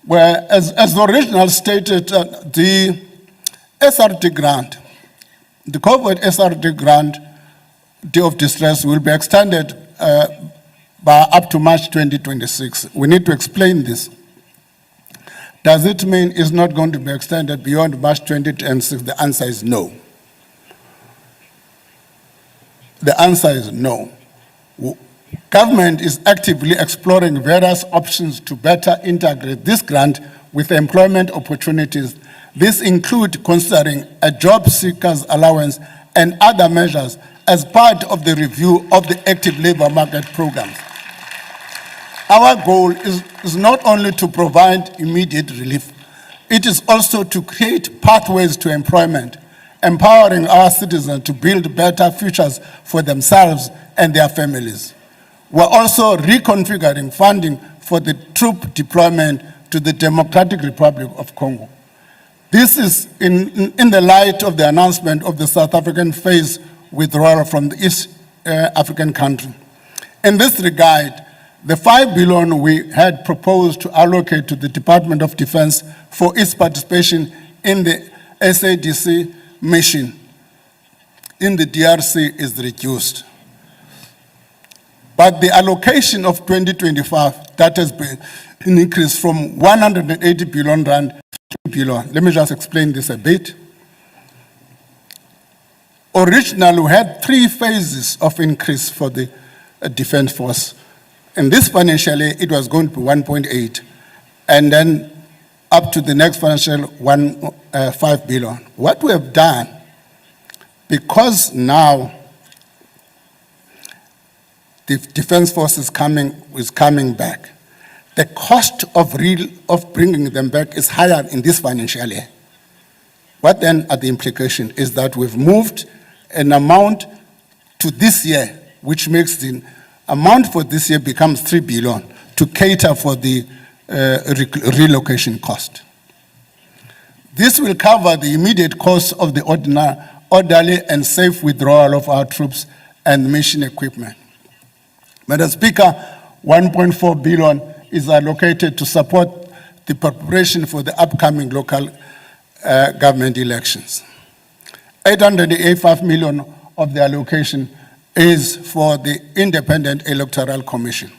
where, as the original stated, the SRD grant, the COVID SRD grant, Day of Distress, will be extended by up to March 2026. We need to explain this. Does it mean it's not going to be extended beyond March 2026? The answer is no. The answer is no. Government is actively exploring various options to better integrate this grant with employment opportunities. This includes considering a job seekers allowance and other measures as part of the review of the active labor market programs. Our goal is not only to provide immediate relief, it is also to create pathways to employment, empowering our citizens to build better futures for themselves and their families. We're also reconfiguring funding for the troop deployment to the Democratic Republic of Congo. This is in the light of the announcement of the South African phase withdrawal from the East African country. In this regard, the 5 billion we had proposed to allocate to the Department of Defense for its participation in the SADC mission in the DRC is reduced. But the allocation of 2025, that has been an increase from 180 billion rand to 2 billion. Let me just explain this a bit. Originally, we had 3 phases of increase for the Defense Force. In this financial year, it was going to be 1.8, and then up to the next financial 5 billion. What we have done, because now the Defense Force is coming back, the cost of bringing them back is higher in this financial year. What then are the implications is that we've moved an amount to this year, which makes the amount for this year becomes 3 billion to cater for the relocation cost. This will cover the immediate cost of the orderly and safe withdrawal of our troops and mission equipment. Madam Speaker, 1.4 billion is allocated to support the preparation for the upcoming local government elections. 885 million of the allocation is for the Independent Electoral Commission.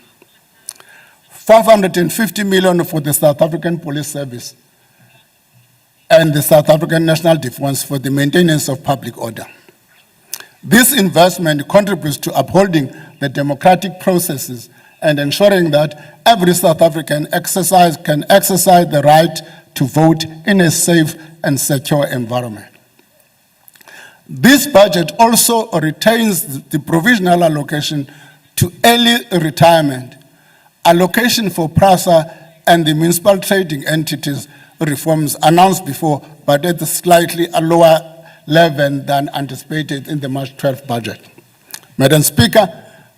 550 million for the South African Police Service and the South African National Defence for the maintenance of public order. This investment contributes to upholding the democratic processes and ensuring that every South African can exercise the right to vote in a safe and secure environment. This budget also retains the provisional allocation to early retirement, allocation for PRASA and the municipal trading entities reforms announced before, but at a slightly lower level than anticipated in the March 12th budget. Madam Speaker,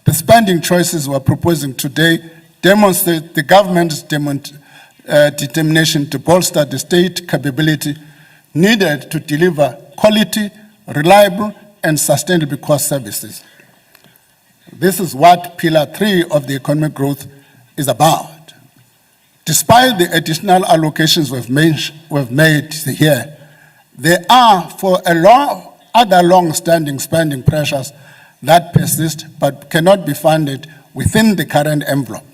the spending choices we're proposing today demonstrate the government's determination to bolster the state capability needed to deliver quality, reliable, and sustainable cost services. This is what Pillar 3 of the economic growth is about. Despite the additional allocations we've made here, there are for other long-standing spending pressures that persist but cannot be funded within the current envelope.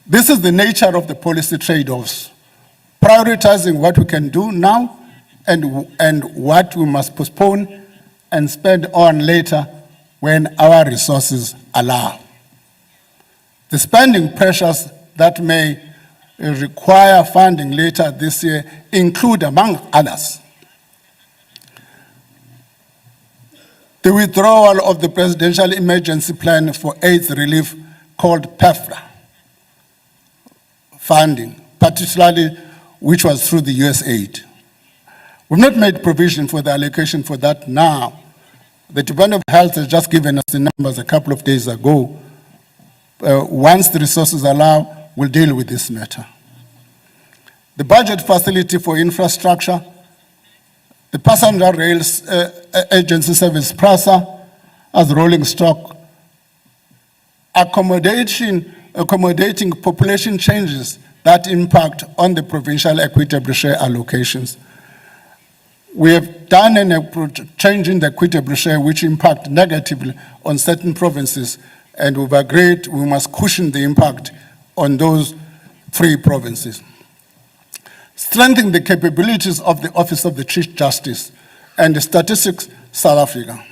This is the nature of the policy trade-offs, prioritizing what we can do now and what we must postpone and spend on later when our resources allow. The spending pressures that may require funding later this year include, among others, the withdrawal of the Presidential Emergency Plan for AIDS Relief called PEFRA funding, particularly which was through the USAID. We've not made provision for the allocation for that now. The Department of Health has just given us the numbers a couple of days ago. Once the resources allow, we'll deal with this matter. The budget facility for infrastructure, the Passenger Rails Agency Service, PRASA, as rolling stock, accommodating population changes that impact on the provincial equitable share allocations. We have done an approach changing the equitable share which impact negatively on certain provinces, and we've agreed we must cushion the impact on those 3 provinces. Strengthen the capabilities of the Office of the Chief Justice and Statistics South Africa.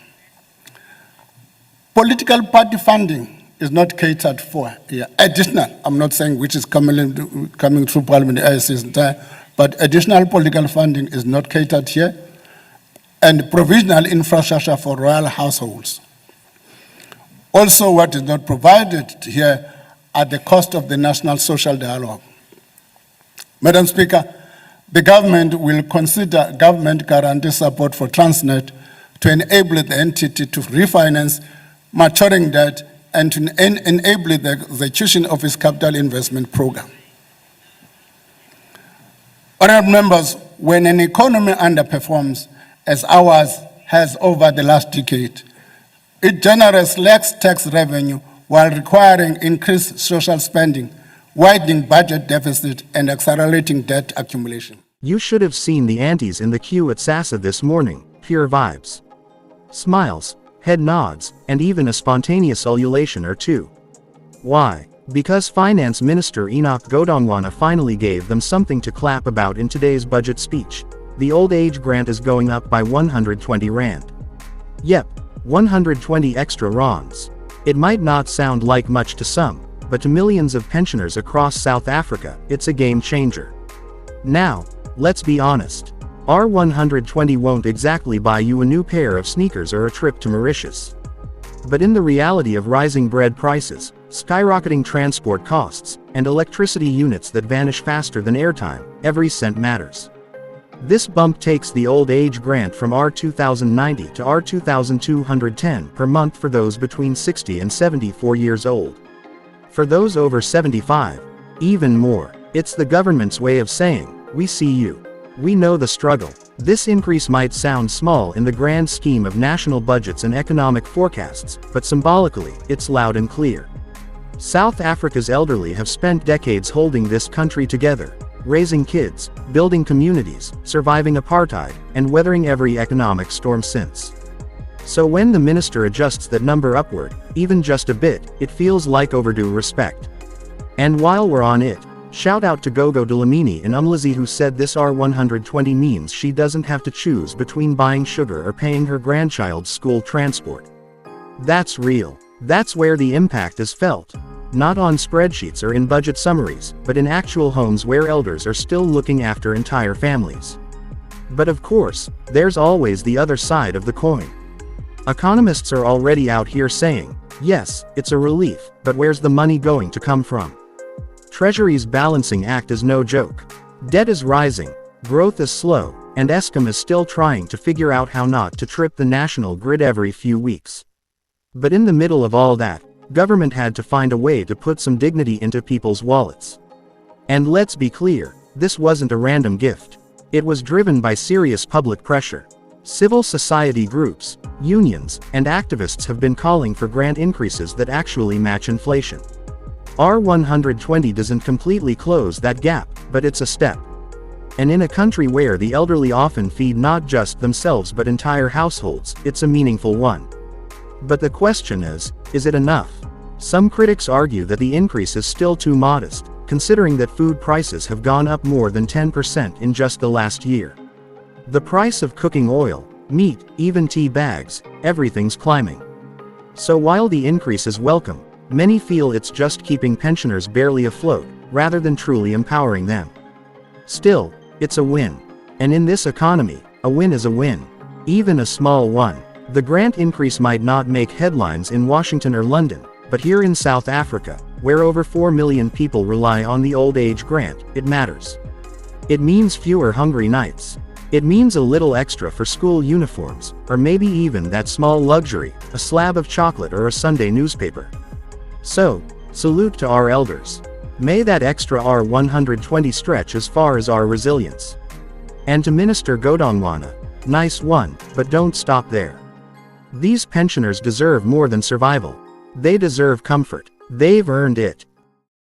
Political party funding is not catered for here. Additional, I'm not saying which is coming through Parliament as is entire, but additional political funding is not catered here, and provisional infrastructure for royal households. Also, what is not provided here are the cost of the national social dialogue. Madam Speaker, the government will consider government guarantee support for Transnet to enable the entity to refinance maturing debt and to enable the execution of its capital investment program. Honourable members, when an economy underperforms, as ours has over the last decade, it generates less tax revenue while requiring increased social spending, widening budget deficit, and accelerating debt accumulation. You should have seen the aunties in the queue at SASSA this morning. Pure vibes. Smiles, head nods, and even a spontaneous ululation or two. Why? Because Finance Minister Enoch Godongwana finally gave them something to clap about in today's budget speech. The old age grant is going up by 120 rand. Yep, 120 extra rands. It might not sound like much to some, but to millions of pensioners across South Africa, it's a game changer. Now, let's be honest. R120 won't exactly buy you a new pair of sneakers or a trip to Mauritius. But in the reality of rising bread prices, skyrocketing transport costs, and electricity units that vanish faster than airtime, every cent matters. This bump takes the old age grant from R2090 to R2210 per month for those between 60 and 74 years old. For those over 75, even more. It's the government's way of saying, we see you. We know the struggle. This increase might sound small in the grand scheme of national budgets and economic forecasts, but symbolically, it's loud and clear. South Africa's elderly have spent decades holding this country together, raising kids, building communities, surviving apartheid, and weathering every economic storm since. So when the minister adjusts that number upward, even just a bit, it feels like overdue respect. And while we're on it, shout out to Gogo Dlamini in Umlazi who said this R120 means she doesn't have to choose between buying sugar or paying her grandchild's school transport. That's real. That's where the impact is felt. Not on spreadsheets or in budget summaries, but in actual homes where elders are still looking after entire families. But of course, there's always the other side of the coin. Economists are already out here saying, yes, it's a relief, but where's the money going to come from? Treasury's balancing act is no joke. Debt is rising, growth is slow, and Eskom is still trying to figure out how not to trip the national grid every few weeks. But in the middle of all that, government had to find a way to put some dignity into people's wallets. And let's be clear, this wasn't a random gift. It was driven by serious public pressure. Civil society groups, unions, and activists have been calling for grant increases that actually match inflation. R120 doesn't completely close that gap, but it's a step. And in a country where the elderly often feed not just themselves but entire households, it's a meaningful one. But the question is it enough? Some critics argue that the increase is still too modest, considering that food prices have gone up more than 10% in just the last year. The price of cooking oil, meat, even tea bags, everything's climbing. So while the increase is welcome, many feel it's just keeping pensioners barely afloat, rather than truly empowering them. Still, it's a win. And in this economy, a win is a win. Even a small one. The grant increase might not make headlines in Washington or London, but here in South Africa, where over 4 million people rely on the old age grant, it matters. It means fewer hungry nights. It means a little extra for school uniforms, or maybe even that small luxury, a slab of chocolate or a Sunday newspaper. So, salute to our elders. May that extra R120 stretch as far as our resilience. And to Minister Godongwana, nice one, but don't stop there. These pensioners deserve more than survival. They deserve comfort. They've earned it.